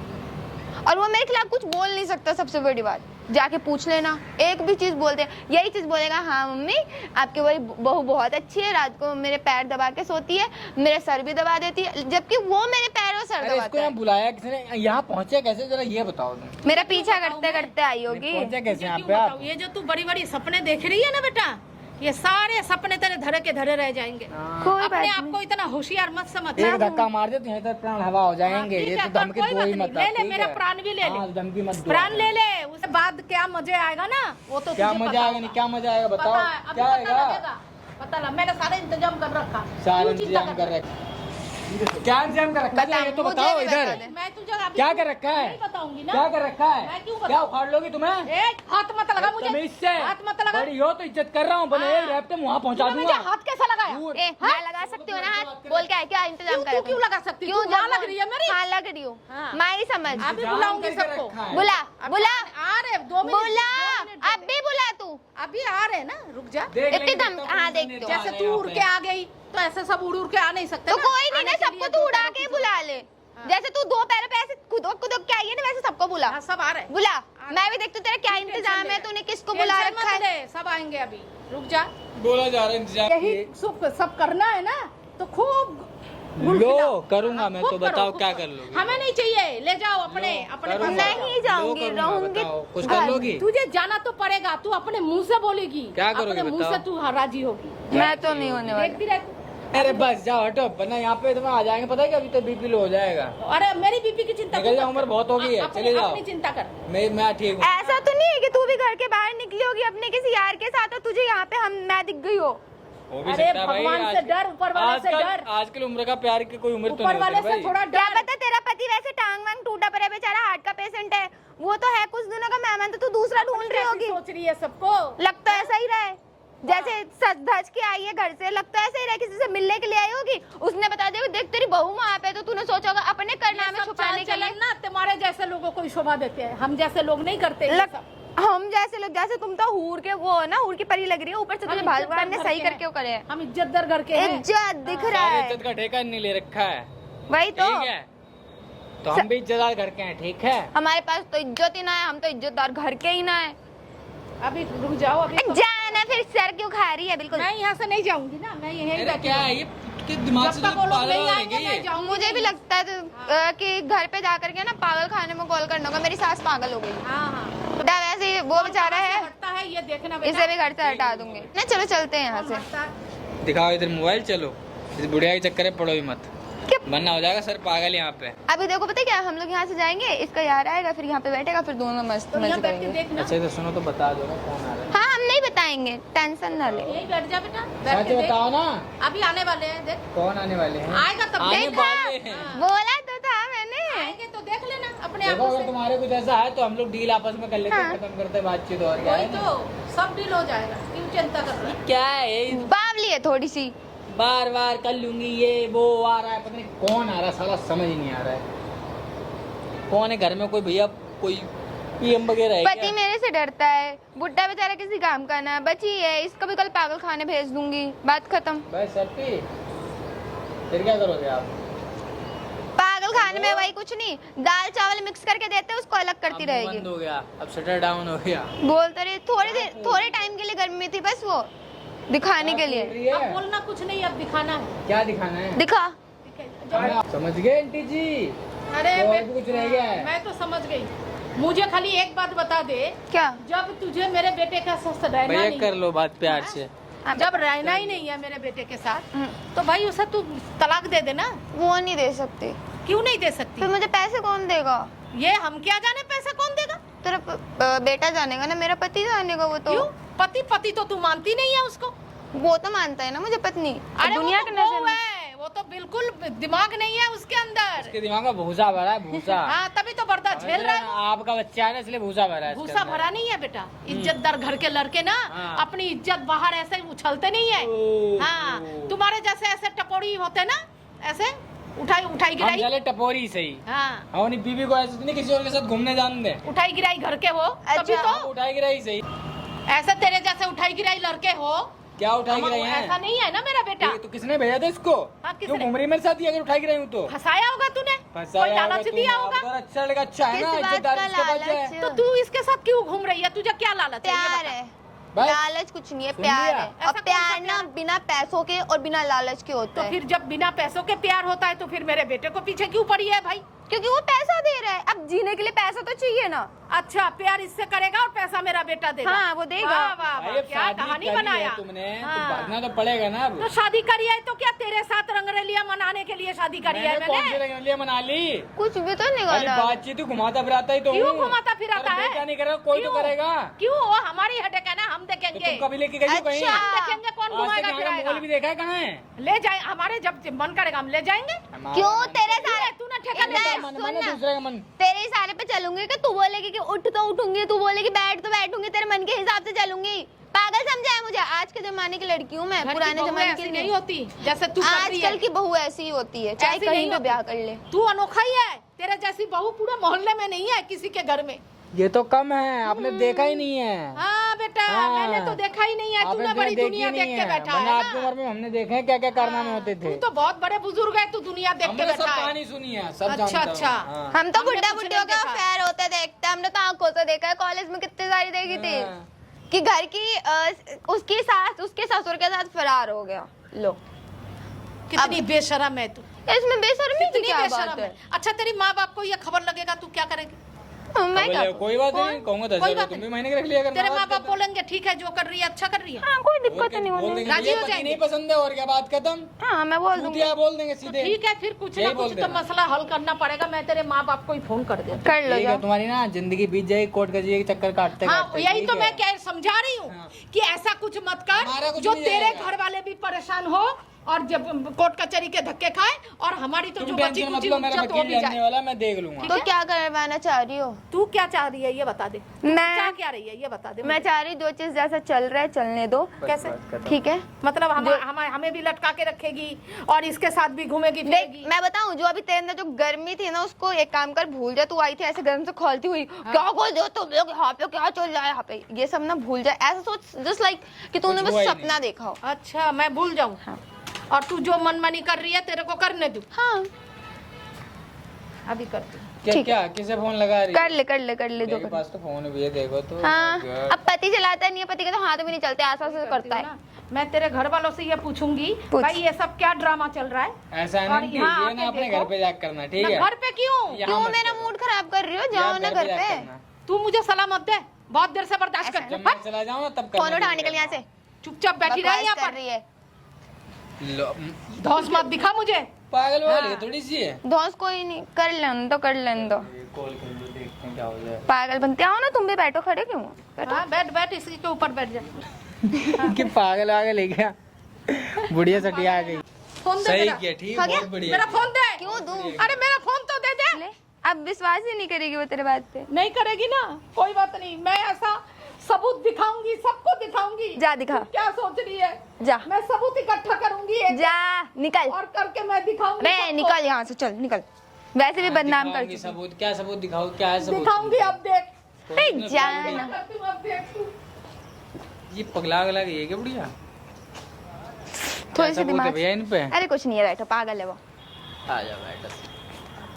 और वो मेरे खिलाफ कुछ बोल नहीं सकता, सबसे बड़ी बात जाके पूछ लेना, एक भी चीज बोलते हैं यही चीज बोलेगा, हाँ मम्मी आपकी बड़ी बहू बहुत अच्छी है, रात को मेरे पैर दबा के सोती है, मेरे सर भी दबा देती है, जबकि वो मेरे पैर और सर अरे इसको दबाता यहाँ है। बुलाया किसने, यहाँ पहुँचे कैसे जरा ये बताओ तुम। मेरा पीछा करते करते आई होगी। पहुँचे कैसे यहाँ क्यों पे आप? बताऊं? ये जो तू बड़ी बड़ी सपने देख रही है ना बेटा, ये सारे सपने तेरे धरे के धरे रह जाएंगे। कोई अपने बात आप को इतना होशियार मत समझ। एक धक्का मार दे तो यहाँ तक प्राण हवा हो जाएंगे। ठीक ये है, तो धमकी कोई दो बात ही नहीं, मत। ले ले, ठीक मेरा है? प्राण भी ले ले। हाँ, धमकी मत दो। प्राण ले ले, उसके बाद क्या मजा आएगा ना वो तो क्या तुझे मजा पता आएगा? होगा। नहीं क्या मजा आएगा बताओ, पता है, अभी क्या पता आएगा? लगेगा, पता लगा, मैंने सारा इंतजाम कर रखा। सारा क्यों चिंता इंतजाम कर रखे, क्या इंतजाम कर रखा है? ये तो मुझे बताओ भी इधर बता दे। मैं तुझे अभी क्या कर रखा है? नहीं बताऊंगी ना। क्या कर रखा है? मैं क्यों बताऊं? क्या उखाड़ लोगी तुम्हें? ए, हाथ मत लगा मुझे, तमीज से हाथ मत लगा। बड़ी हो तो इज्जत कर रहा हूँ, बने हाँ। रैप तो वहाँ पहुँचा तूने मुझे दूंगा। हाथ कैसा लगाया? दूर। ए, मैं लगा सकती हूँ ना हाथ? बोल क्या है, क्या इंतजाम क्यों- कर तू क्यों लगा सकती है? क्यों तू वहाँ लग रही है मेरी? हाँ लग रही हूँ हाँ। मैं ही समझ। अभी इंतजाम बुलाऊंगी करके सबको। रखा है। बुला बुला अरे 2 मिनट, बुला 2 मिनट दे अभी बुला तू। दे। अभी आ रहे ना, रुक जा। देख इतनी लेंगे दम तब हाँ तुमने देखती तो हूँ। जैसे आने तू यहाँ उड़ पे। के आ गई तो ऐसे सब उड़ के आ नहीं सकते तो ना। कोई नहीं आने ना, के सबको लिए तू दो उड़ा पैरों के की बुला ले। जैसे तू 2 पैरों पे ऐसे खुदक खुदक के आई है ना, वैसे सबको बुला। हाँ, सब आ रहे हैं। बुला, मैं भी देखती हूँ तेरा क्या टेंशन इंतजाम ले है, रहा। तूने किसको टेंशन बुला मत रखा है। ले, सब आएंगे अभी, रुक जा। बोला जा रहा है इंतजाम यही किए। सब करना है ना तो खूब घुल लो, खिलाओ। करूंगा हाँ, मैं, खूब तो करो, बताओ खूब क्या करो। कर लोगी? हमें नहीं चाहिए, ले जाओ अपने अपने करूंगा। पास। नहीं जाऊंगी, लो करूंगा, रहूंगी। बताओ, कुछ कर लोगी? तुझे जाना तो पड़ेगा, तू अपने मुंह से बोलेगी। क्या करोगी अपने मुंह बताओ? से तू राजी होगी। मैं तो नहीं होने वाली। देखती रह तू। अरे बस जाओ हटो, वरना यहाँ पे तुम्हें आ जाएंगे, पता है कि अभी तो बीपी लो हो जाएगा। अरे मेरी बीपी की चिंता निकल क्यों जाओ, कर? उम्र बहुत हो गई है, अपनी- चले जाओ। अपनी चिंता कर। मैं ठीक हूँ। ऐसा तो नहीं है कि तू भी घर के बाहर निकली होगी अपने किसी यार के साथ और तुझे यहाँ पे मैं दिख गई हो। हो भी अरे सकता है भाई, भगवान से डर, ऊपर वाले से डर। आजकल उम्र का प्यार की कोई उम्र तो ऊपर नहीं वाले होती से भाई। थोड़ा क्या डर। पता तेरा पति वैसे टांग वांग टूटा पड़ा है बेचारा, हार्ट का पेशेंट है, वो तो है कुछ दिनों का मेहमान, तो तू दूसरा ढूंढ रही कैसी होगी। सोच रही है सबको। लगता ऐसा ही रहा है, जैसे सज धज के आई है घर से, लगता ऐसा ही रहा है किसी से मिलने के लिए आई होगी, उसने बता दिया देख तेरी बहू वहाँ पे, तो तूने सोचा होगा अपने करना में सब छुपाने के लिए। चलन ना तुम्हारे जैसे लोगों को ही शोभा देते हैं, हम जैसे लोग नहीं करते ये लग, सब। हम जैसे लोग, जैसे तुम तो हूर के वो ना, हूर की परी लग रही है, ऊपर से तुझे हम भगवान ने इज्जतदार सही घर के करके वो करे है। हम इज्जतदार घर के हैं। इज्जत दिख रहा सारी है, इज्जत का ठेका नहीं ले रखा है, वही तो। ठीक है? तो हम भी इज्जतदार घर के हैं, ठीक है? हमारे पास तो इज्जत ही ना है, हम तो इज्जतदार घर के ही ना है। अभी रुक जाओ, अभी तो- जाना फिर सर क्यों खा रही है बिल्कुल। मैं यहाँ से नहीं जाऊंगी ना, मैं यहीं अरे बैठी क्या है ये कि दिमाग से जब तक वो तो लोग पागल नहीं हो आएंगे जाएंगे मैं ये। जाऊंगी मुझे भी नहीं। लगता है कि घर पे जा करके ना पागल खाने में कॉल करना होगा, मेरी सास पागल हो गई। हाँ हाँ, बेटा वैसे ही वो बेचारा है, हटता है ये देखना बेटा। इसे भी घर से हटा दूंगी ना। चलो चलते हैं यहाँ कौन से। हटता है? दिखाओ इधर मोबाइल, चलो इस बुढ़िया के चक्कर में पड़ो ही मत, क्या? वरना हो जाएगा सर पागल यहाँ पे। अभी देखो पता है क्या, हम लोग यहाँ से जाएंगे, इसका यार आएगा, फिर यहाँ पे बैठेगा, फिर दोनों मस्त तो मजे यहाँ बैठ के करेंगे। देखना। अच्छा तो सुनो तो बता दो ना कौन आ रहा है। हाँ हम नहीं बताएंगे, टेंशन ना ले। यहीं बैठ जा बेटा, बैठ सच के देख। बताओ ना अभी आने वाले हैं, देख कौन आने वाले हैं। आएगा तब आने देख। वाले हैं। बोला तो था मैंने। आएंगे तो देख लेना अपने देखो आप अगर से। तुम्हारे कुछ ऐसा है तो हम लोग डील आपस में कर लेते हैं, हाँ। खत्म करते हैं बातचीत, और क्या वही है ना? तो सब डील हो जाएगा, क्यों चिंता कर रहा है? क्या है बावली है थोड़ी सी। बार बार कर लूंगी, ये वो आ रहा है, पता नहीं कौन आ रहा है, साला समझ ही नहीं आ रहा है कौन है घर में। कोई भैया कोई पीएम वगैरह है पति क्या? मेरे से डरता है, बुढ़ा बेचारा किसी काम का ना, बची है, इसको भी कल पागल खाने भेज दूंगी, बात खत्म। बस सट्टी, फिर क्या करोगे आप? पागल खाने में वही कुछ नहीं, दाल चावल मिक्स करके देते उसको अलग करती अब रहेगी। बंद हो गया, अब शटर डाउन हो गया। बोलते रही थोड़े टाइम के लिए गर्मी में थी बस, वो दिखाने के क्या बोल लिए। रही अब है? बोलना कुछ नहीं, अब दिखाना है। क्या दिखाना है? दिखा। ठीक है, आप समझ गए आंटी जी? अरे और मैं भी कुछ रह गया है? मैं तो समझ गई। मुझे खाली एक बात बता दे, क्या? जब तुझे मेरे बेटे का साथ रहना भैया नहीं, कर लो बात प्यार हाँ? से। जब रहना ही नहीं है मेरे बेटे के साथ, हम्म, तो भाई उसे तू तलाक दे देना। वो नहीं दे सकती, क्यों नहीं दे सकती? फिर मुझे पैसे कौन देगा? ये हम क्या जाने पैसा कौन देगा? तेरा बेटा जानेगा ना, मेरा पति जानेगा। वो तो क्यों? पति पति तो तू मानती नहीं है उसको। वो तो मानता है ना मुझे पत्नी। अरे दुनिया वो के तो नजर बहू में है, वो तो बिल्कुल दिमाग नहीं है उसके अंदर। उसके दिमाग में भूसा भरा है, भूसा। हाँ तभी तो बर्दाश्त झेल रहे हो। आपका बच्चा है ना, इसलिए भूसा भरा है इसके भूसा अंदर। भरा नहीं है बेटा, इज्जतदार घर के लड़के ना हाँ। अपनी इज्जत बाहर ऐसे उछलते नहीं है। ओह। हाँ, तुम्हारे जैसे ऐसे टपोरी होते ना, ऐसे उठाई उठाई हम गिराई। चले टपोरी सही। हाँ, अपनी बीवी को ऐसे नहीं किसी और के साथ घूमने जाने दे। उठाई गिराई घर के हो तभी अच्छा। तो। उठाई गिराई सही। ऐसे तेरे जैसे उठाई गिराई लड़के हो। क्या उठाई गिराई है? ऐसा नहीं है ना मेरा बेटा। ये तो किसने भेजा था इसको? हाँ, किसने? क्यों घूम रही मेरे साथ? ये अगर उठाई गिराई हूँ तो फंसाया होगा तूने, कोई लालच दिया होगा। अच्छा लड़का, अच्छा है ना, किस बात इज्जतदार का इसके पास है। लालच? तो तू इसके साथ क्यों घूम रही है? तुझे क्या लालच है? ये प्यार बता। है, बस। लालच कुछ नहीं है, सुन प्यार लिया? है। ऐसा और कौन सा प्यार ना प्यार? बिना पैसों के और बिना लालच के होता तो है। फिर जब बिना पैसों के प्यार होता है तो फिर मेरे बेटे को पीछे क्यों पड़ी है भाई? क्योंकि वो पैसा दे रहा है, अब जीने के लिए पैसा तो चाहिए ना। अच्छा, प्यार इससे करेगा और पैसा मेरा बेटा देगा। हाँ, वो देगा। वाह, वाह, वाह, अरे क्या शादी कहानी करी है बनाया तुमने, तो हाँ। भागना तो पड़ेगा ना अब। तो शादी करी है तो क्या तेरे साथ रंगरेलिया मनाने के लिए शादी करी है मैंने कौन सी मैंने? रंगलिया मना ली? कुछ भी तो नहीं खाली कर रहा। बातचीत ही घुमाता फिराता ही तो क्यों हूँ। घुमाता फिराता पर है? बेटा नहीं करेगा, कोई तो क्यों? करेगा। क्यों? वो हमारी हेडेक है ना, हम तो देखेंगे। तुम कभी लेके गई हो कहीं? अच्छा। हम देखेंगे कौन आज तक घुमाएगा यहाँ का फिराएगा। मोल भी देखा है कहाँ है? ले जाए, हमारे जब मन करेगा हम ले जाएंगे। क्यों तेरे सारे तूने ठेका इधर नहीं मन सुन माने ना। दूसरे का मन। तेरे इशारे पे चलूंगी कि तू बोलेगी कि उठ तो उठूंगी, तू बोलेगी बैठ तो बैठूंगी, तेरे मन के हिसाब से चलूंगी। पागल समझा है मुझे? आज के जमाने की लड़की हूँ मैं, घर की पुराने बहू जमाने ऐसी की नहीं होती जैसे तू कर रही है। आजकल की बहू ऐसी ही होती है, चाहे ऐसी कहीं नहीं पे होती। ब्याह कर ले। तू अनोखा ही है, तेरे जैसी बहू पूरे मोहल्ले में नहीं है किसी के घर में। ये तो कम है, आपने देखा ही नहीं है। हाँ बेटा, हाँ। मैंने तो देखा ही नहीं है। आपने तूने बड़ी देखी दुनिया नहीं देख के है। बैठा वरना है आपकी ना। उम्र में हमने देखे हैं क्या क्या कारनामे होते तू थे। तो बहुत बड़े बुजुर्ग है, तू दुनिया देख के हमने सब बैठा है। कहानी सुनी है, सब अच्छा, जानता हूँ। अच्छा। हाँ। हम तो हमने बुड्ढा कुछ बुड्ढियों नहीं का देखा। अफेयर होते देखते हैं, हमने तो आंखों से देखा है। कॉलेज में कितनी सारी देखी थी हाँ। कि घर की उसकी सास उसके ससुर के साथ फरार हो गया। लो, कितनी बेशरम है तू, इसमें बेशर्मी की कितनी क्या बात बेशरम है? है। अच्छा, तेरी माँ बाप को ये खबर लगेगा तू क्या करेगी? मैं क्या बोले, कोई बात कौन? नहीं, कहूँगा कोई 10,000 बात तुम भी नहीं। महीने के रख लिया करना। तेरे माँ बाप बोलेंगे ठीक है, जो कर रही है अच्छा कर रही है। हाँ, कोई दिक्कत नहीं बोल होने। देंगे राजी ये हो पति जाएंगे। नहीं पसंद है और क्या, बात खत्म। हाँ, मैं बोल दूंगी, चूतिया बोल देंगे सीधे। ठीक है, फिर कुछ ना यही बोल कुछ तो देना। मसला हल करना पड़ेगा। मैं तेरे माँ बाप को ही फोन कर देती कर लो ठीक जाओ। है, तुम्हारी ना जिंदगी बीत जाएगी कोर्ट कचहरी के चक्कर काटते हाँ, काटते, यही ठीक तो है? मैं क्या समझा रही हूँ हाँ। कि ऐसा कुछ मत हमारा कर कुछ जो नहीं तेरे जाएगा। घर वाले भी परेशान हो और जब कोर्ट कचहरी के धक्के खाए और हमारी तो तुम जो बची टेंशन कुछ मत लो, मेरा इज्जत वो वकील भी जानने जाए। वाला, मैं देख लूंगा। तो क्या करवाना चाह रही हो? तू क्या चाह रही है ये बता दे। चाह मैं क्या रही है ये बता दे मैं मुझे। चाह रही दो चीज जैसा चल रहा है चलने दो, कैसे? ठीक है? मतलब हमें भी लटका के रखेगी और इसके साथ भी घूमेगी देख, फिरेगी। मैं बताऊं, जो अभी तेरे अंदर जो गर्मी थी ना, उसको एक काम कर, भूल जा। तू आई थी ऐसे गर्म से खोलती हुई, क्या बोल रहे हो तुम लोग यहाँ पे, क्या चल रहा है यहाँ पे, ये सब ना भूल जा। ऐसा सोच जस्ट लाइक कि तूने कुछ बस हुआ ही सपना देखा हो। अच्छा, मैं भूल जाऊँ? हाँ। और तू जो मनमानी कर रही है तेरे को करने दूँ? हाँ, अभी करती हूँ। क्या ठीक क्या किसे फोन लगा रही है? कर ले कर ले कर ले जो मेरे कर। पास तो फोन भी है, देखो तो। हाँ, God। अब पति चलाता नहीं है, पति के तो हाथ भी नहीं चलते, ऐसा से करता है। मैं तेरे घर वालों से ये पूछूंगी, पूछ। भाई ये सब क्या ड्रामा चल रहा है? ऐसा है ना और कि यहाँ ये ना आके अपने देखो। घर पे जाके करना, ठीक है? घर पे क्यों? यहाँ क्यों मत मेरा करो। मूड खराब कर रही हो? जाओ यहाँ ना घर जाके पे। करना। तू मुझे सलाह मत दे, बहुत देर से बर्दाश्त कर। जब मैं चला जाऊँ ना तब फोन करना, उठा, ठीक निकल है? यहाँ से। चुपचाप बैठी रही यहाँ बकवास कर पर। रही है। लो, धौस मत दिखा मुझे। पागल वाली हाँ। है थोड़ी सी है। धौंस कोई नहीं, कर लेने दो, कर लेने दो। कॉल कर लो, देखते हैं क्या हो जाए। पागल बनते आओ ना, तुम भी बैठो, खड़े क्यों हो? बैठो। हाँ, बैठ बैठ, इसी के ऊपर बैठ जा। कि पागल आगे ले गया, बुढ़िया सटिया आ गई। फोन दे सही मेरा। किया, ठीक, खा गया? बहुत बढ़िया। मेरा फोन दे। क्यों दूं? अरे मेरा फोन तो दे दे। ले, अब विश्वास ही नहीं करेगी वो तेरे बात पे। नहीं करेगी ना, कोई बात नहीं, मैं ऐसा सबूत दिखाऊंगी, सबको दिखाऊंगी। जा दिखा, तू क्या सोच रही है? जा मैं सबूत इकट्ठा करूंगी एक जा, निकल। और करके मैं दिखाऊंगी रे सबको। निकल यहाँ से, चल निकल। वैसे भी बदनाम कर दिखाऊंगी चुकी। सबूत, क्या सबूत दिखाओ, क्या है सबूत? दिखाऊंगी, अब देख। अरे जा क्या ना। करती हूँ, अब देख तू। ये पगला गला गई है क्या बुढ़िया? थोड़ी क्या सी सबूत है दिमाग। भैया इन पे? अरे कुछ नहीं है, बैठो, पागल है वो। आ जा बैठो।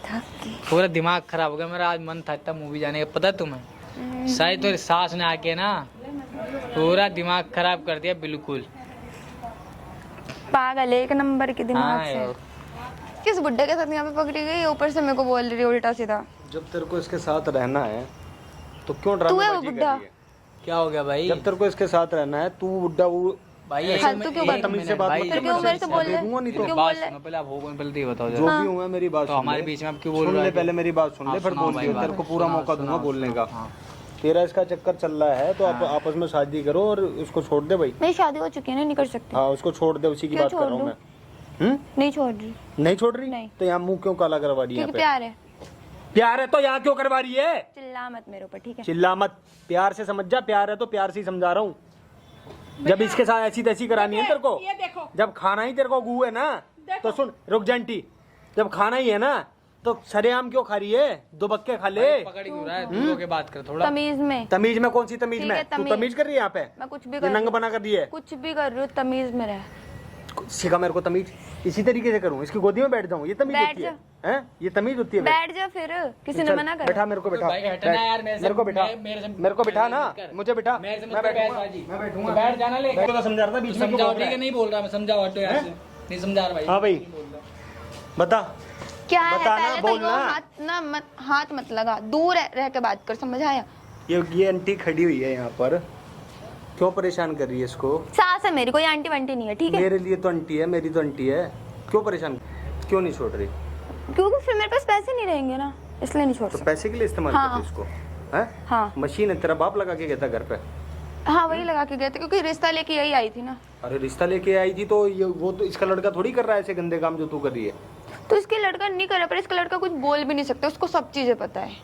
थक गई। पूरा दिमाग खराब हो गया मेरा, आज मन था इतना मूवी जाने का, पता है तुम्हें? शायद तो सास ने आके ना पूरा दिमाग खराब कर दिया बिल्कुल। पागल है, एक नंबर के दिमाग हाँ से। यार। किस बुड्ढे के साथ यहाँ पे पकड़ी गई, ऊपर से मेरे को बोल रही है उल्टा सीधा। जब तेरे को इसके साथ रहना है तो क्यों तू है वो ड्रामेबाजी कर बुड्ढा? रही है? क्या हो गया भाई? जब तेरे को इसके साथ रहना है, तू बुड्ढा वो भाई हाँ, ऐसे तू में क्यों एक बदतमीज से मिनट बात भाई, मत फिर क्यों मेरे से बोल रहे? दूंगा नहीं तो क्यों बात बोल रहे? सुनो पहले, आप हो कौन पहले तो ये बताओ जो जरा। भी हुआ मेरी बात तो सुन हमारे ले। बीच में आप क्यों बोल सुन रहे ले, हो? पहले मेरी बात सुन ले, हाँ, फिर सुनाओ बोल भाई, दियो, बात। तेरे को पूरा सुनाओ, मौका दूंगा सुनाओ, बोलने का। हाँ। तेरा इसका चक्कर चल रहा है तो आप आपस में शादी करो और उसको छोड़ दे भाई। मेरी शादी हो चुकी है ना, नहीं कर सकती। हाँ, उसको छोड़ दे, उसी की क्यों बात कर छोड़ रहा हूँ दूं? मैं। नहीं छोड़ रही, नहीं छोड़ रही? नहीं। तो यहाँ मुंह क्यों काला करवा रही है क्योंकि यहाँ प्यार है। प्यार है तो यहाँ क्यों करवा रही है? चिल्ला मत मेरे ऊपर, ठीक है? चिल्ला मत, प्यार से समझ जा, प्यार है तो प्यार से ही समझा रहा हूँ। जब इसके साथ ऐसी तैसी करानी है तेरे को, ये देखो, जब खाना ही तेरे को गू है ना, देखो। तो सुन रुक जंटी, जब खाना ही है ना तो सरेआम क्यों खा रही है? दो बक्के खा ले। पकड़ क्यों रहा है? तू के बात कर थोड़ा। तमीज में, तमीज में कौन सी तमीज ठीक में? है, तू तमीज कर रही है यहाँ पे? मैं कुछ भी ये कर नंग बना कर दी है। कुछ भी कर रही हूँ, तमीज में रह। सिखा मेरे को तमीज, इसी तरीके से करूँ, इसकी गोदी में बैठ जाऊँ, ये तमीज बैठ होती है? हैं? ये तमीज होती है? बैठ जा फिर, किसी ने चल, मना कर? बैठा, मेरे को बैठा, भाई हटना यार मेरे से, मेरे को बैठा, मेरे को बैठा ना, मुझे बैठा, मेरे से मैं मत बैठूंगा, बहसबाजी। मैं बैठूंगा, बैठ जाना ले। मैं तो समझा रहा था, बीच में क्यों समझाओ, बोल रहा ठीक है? है? नहीं बोल रहा मैं, समझाओ हटो यार से। नहीं समझा रहा भाई। हाँ भाई, बता। क्या है? बता ना, पहले तो बोलना। यो हाथ मत लगा, दूर रह के बात कर, समझ आया? ये आंटी खड़ी हुई है यहाँ पर, क्यों परेशान कर रही है इसको? सास है मेरी, कोई आंटी वंटी नहीं है, ठीक है? मेरे लिए तो आंटी है, मेरी तो आंटी है, क्यों परेशान, क्यों नहीं छोड़ रही? क्योंकि फिर मेरे पास पैसे नहीं रहेंगे ना, इसलिए नहीं छोड़ तो सकती। पैसे के लिए इस्तेमाल हाँ। करती इसको, हैं? हाँ मशीन है, तेरा बाप लगा के गया था घर पे। हाँ, वही लगा के गए थे, क्योंकि रिश्ता लेके यही आई थी ना। अरे रिश्ता लेके आई थी तो ये वो तो इसका लड़का थोड़ी कर रहा है ऐसे गंदे काम जो तू कर रही है। तो इसके लड़का नहीं कर रहा, पर इसका लड़का कुछ बोल भी नहीं सकता, उसको सब चीजें पता है,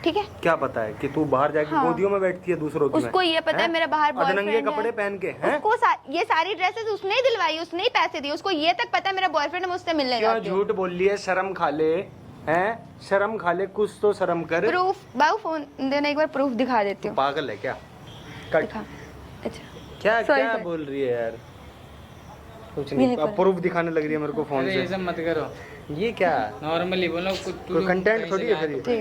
ठीक है? क्या पता है कि तू बाहर जाके हाँ। गोदियों में बैठती है दूसरों की में? उसको ये पता है हैं? मेरा बाहर अधनंगे बॉयफ्रेंड कपड़े है। पहन के, हैं? उसको ये सारी ड्रेसेस उसने ही दिलवाई, उसने ही पैसे दिए, उसको ये तक पता है मेरा बॉयफ्रेंड है, मुझसे मिलने क्यों जाती हूँ। झूठ बोल रही है? शर्म खा ले, हैं? शर्म खा ले, कुछ तो शर्म कर। प्रूफ बाबू, फोन देना, एक बार प्रूफ दिखा देती हूँ। पागल है क्या? कट। दिखा। अच्छा क्या Sorry, क्या sorry. बोल रही है यार? कुछ यही नहीं, पर। अब प्रूफ दिखाने लग रही है मेरे को फोन अरे ये से। सब मत करो, ये क्या नॉर्मली बोलो कुछ। कोई कंटेंट थोड़ी है फिर ये। ठीक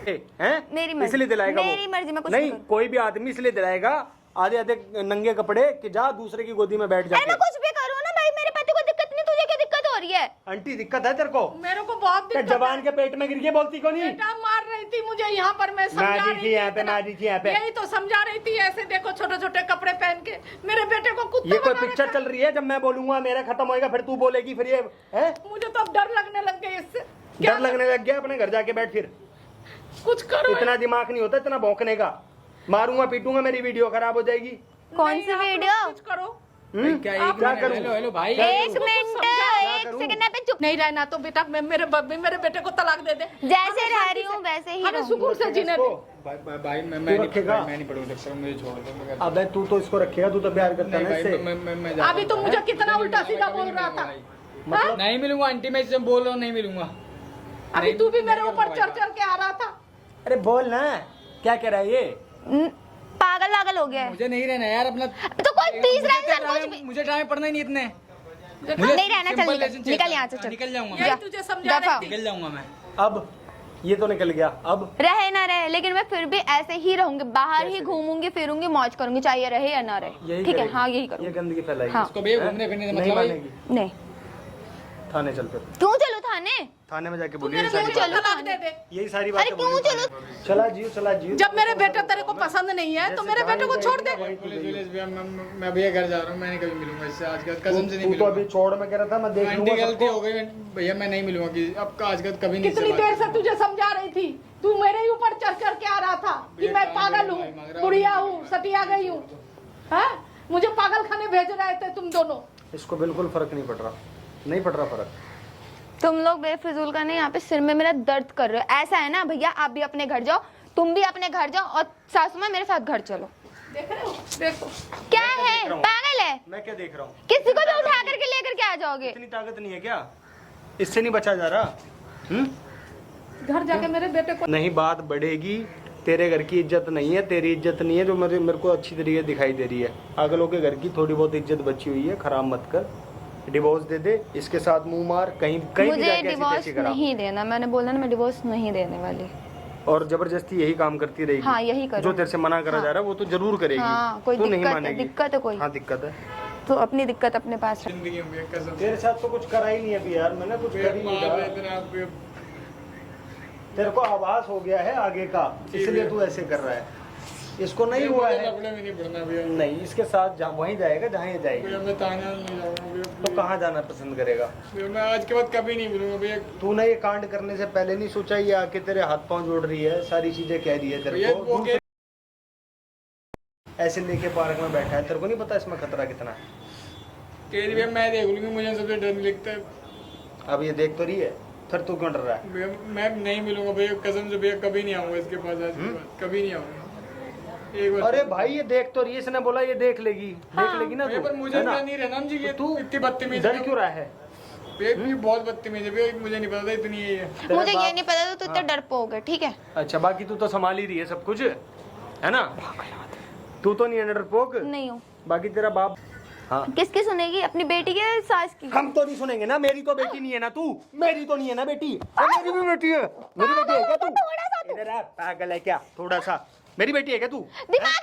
है, हैं? मेरी मर्जी, इसलिए दिलाएगा वो। मेरी मर्जी, मैं कुछ नहीं, भी करूँ। कोई भी आदमी इसलिए दिलाएगा आधे आधे नंगे कपड़े कि जा दूसरे की गोदी में बैठ अरे मैं जाके। कुछ भी करूँ ना भाई, मेरे पति को दिक्कत नहीं, तुझे क्या दिक्कत हो रही है? आंटी दिक्कत है तेरे को? मेरे को बहुत क्या दिक्कत जबान है। के पेट में गिर के बोलती को नहीं? बेटा मार रही थी मुझे यहाँ पर, मैं समझा मारी रही थी यहाँ पे, इतना। मारी थी यहाँ पे। यही तो समझा रही थी, ऐसे देखो छोटे छोटे कपड़े पहन के मेरे बेटे को कुत्ता ये कोई बना पिक्चर रखा। चल रही है? जब मैं बोलूंगा मेरा खत्म होएगा फिर तू बोलेगी, फिर ये है? मुझे तो अब डर लगने लग गया इससे। डर लगने लग गया? अपने घर जाके बैठ फिर। कुछ करो। इतना दिमाग नहीं होता इतना भौंकने का। मारूंगा पीटूंगा, मेरी वीडियो खराब हो जाएगी। कौन नहीं, सी आप लोग वीडियो? कुछ करो। क्या क्या एक करूं? हेलो हेलो भाई, एक करूं? मिनट, समझा, एक करूं? सेकंड पे चुप। नहीं रहना तो बेटा मैं मेरे बेटे को तलाक दे दे। जैसे हमें रह शांति रही हूँ से- वैसे ही हमें रहूंगी। सुकून से जीने दे। भाई मैं तू रखेगा? नहीं पढ़ूंगा, चक्कर मुझे छोड़ दो। मैं अबे तू तो इसको रखेगा, तू तो प्यार करता है ना भाई, इससे। मैं जा रहा अभी हूँ। तो मुझे कितना उल्टा सीधा बोल रहा था। हाँ? नहीं मिलूंगा आंटी, मैं इससे बोल रहा हूँ, नहीं मिलूंगा। अभी तू भी मेरे ऊपर चढ़ चढ़ के आ रहा था। अरे बोल ना, क्या कह रहा है ये? पागल वागल हो गया है। मुझे नहीं रहना यार अपना। तो कोई तीसरा इंसान कुछ भी मुझे ड्रामे पढ़ना ही नहीं इतने। नहीं रहना, चल simple निकल, lesson निकल चाहिए यहाँ था। से, चल। निकल जाऊंगा यही मैं, तुझे समझा दफा। रही थी। निकल जाऊंगा मैं। अब ये तो निकल गया, अब रहे ना रहे, लेकिन मैं फिर भी ऐसे ही रहूंगी, बाहर ही घूमूंगी फिरूंगी, मौज करूंगी, चाहे ये रहे या ना रहे, यही ठीक है? करेगी। हाँ यही ये करूंगी। गंदगी फैलाएगी। हाँ। इसको भैया घूमने फिरने से नहीं मतलब है। मानेगी। नहीं, थाने चल फिर, क्यों चलो थाने? थाने में जाके तू बोलिए मेरे ये सारी बेटे को बातें। तलाक दे दे। यही सारी अरे बातें क्यों बोलिए चलो? थाने में। चला जियो, चला जियो। जब मेरे बेटा तेरे को पसंद नहीं है तो मेरे बेटे को छोड़ दे। पुलिस भैया, मैं भैया घर जा रहा हूँ, मैं नहीं कभी मिलूंगा इससे आज का, कसम से नहीं तू तो अभी मिलूंगा। चौड़ में कह रहा था मैं देख आंटी लूंगा गलती सबको। हो गई भैया, मैं नहीं मिलूंगा कि अब आज का कभी नहीं। कितनी देर से तुझे समझा रही थी, तू मेरे ही ऊपर चढ़ चढ़ के आ रहा था कि मैं पागल हूँ, बुढ़िया हूँ, सटिया गई हूँ। हाँ? मुझे पागल खाने भेज रहे थे तुम दोनों। इसको बिल्कुल फर्क नहीं पड़ रहा, नहीं पड़ रहा फर्क। तुम लोग बेफिजूल का नहीं, यहाँ पे सिर में मेरा दर्द कर रहे हो। ऐसा है ना भैया, आप भी अपने घर जाओ, तुम भी अपने घर जाओ, और सासू माँ मेरे साथ घर चलो। देख रहे हो? देखो क्या है, पागल है? मैं क्या देख रहा हूँ? किसी को भी उठा करके लेकर के आ जाओगे? इतनी ताकत नहीं है क्या? इससे नहीं बचा जा रहा? घर जाके मेरे बेटे को नहीं, बात बढ़ेगी। तेरे घर की इज्जत नहीं है, तेरी इज्जत नहीं है जो मेरे को अच्छी तरीके दिखाई दे रही है। अगलों के घर की थोड़ी बहुत इज्जत बची हुई है, खराब मत कर। डिवोर्स दे दे, इसके साथ मुंह मार, कहीं कहीं भी मुझे जाके ऐसी डिवोर्स तैसी करा। नहीं देना, मैंने बोला ना, मैं डिवोर्स नहीं देने वाली। और जबरदस्ती यही काम करती रहेगी। हाँ, यही करूँगी। जो तेरे से मना करा हाँ। जा रहा है वो तो जरूर करेगी। हाँ, कोई तू नहीं दिक्कत है, मानेगी। दिक्कत है कोई? हाँ दिक्कत है। तो अपनी दिक्कत अपने पास रख। जिंदगी में भैया कसम से। तेरे साथ तो कुछ करा ही नहीं अभी यार, मैंने कुछ कर ही नहीं मार रहा। रहे थे ना आप, तेरे को आभास हो गया है आगे का, इसलिए तू ऐसे कर रहा है। इसको नहीं हुआ है। कपड़े में नहीं पड़ना भैया। नहीं, इसके साथ वहीं जाएगा जहाँ ये जाएगी। भैया मैं ताना नहीं जाऊंगा भैया। तो कहाँ जाना पसंद करेगा? भैया मैं आज के बाद कभी नहीं मिलूंगा भैया। तूने ये कांड करने से पहले नहीं सोचा ये आके तेरे हाथ पांव जोड़ रही है, सारी चीजें कह रही है तेरे भैया को? वो के ऐसे लेके पार्क में बैठा है, तेरे को नहीं पता इसमें खतरा कितना है? कह रही भैया मैं देख लूंगी, मुझे सबसे डर नहीं लगता है। अब ये देख तो रही है, फिर तू क्यों डर रहा है? भैया मैं नहीं मिलूंगा भैया, कसम से भैया कभी नहीं आऊंगा इसके पास आज के बाद, कभी नहीं आऊंगा। एक बार अरे भाई ये देख तो रही है, इसने बोला ये देख लेगी, देख लेगी ना भैया तू, पर मुझे है ना? नहीं रहना जी, ये तू इतनी बदतमीज डर क्यों रहा है? भैया ये बहुत बदतमीज है भैया, मुझे नहीं पता था इतनी ये है। तेरे मुझे ये बाप- नहीं पता था तू इतना डरपोक है, ठीक है? अच्छा बाकी तू तो संभाल ही रही है सब कुछ, है ना? तू तो नहीं है डरपोक, नहीं हूँ। बाकी तेरा बाप। हाँ किसकी सुनेगी, अपनी बेटी की या सास की? हम तो नहीं सुनेंगे ना, मेरी तो बेटी नहीं है ना तू, मेरी तो नहीं है ना बेटी, मेरी भी बेटी है, मेरी बेटी है क्या तू? इधर आ, पागल है क्या? थोड़ा सा मेरी बेटी है क्या तू? दिमाग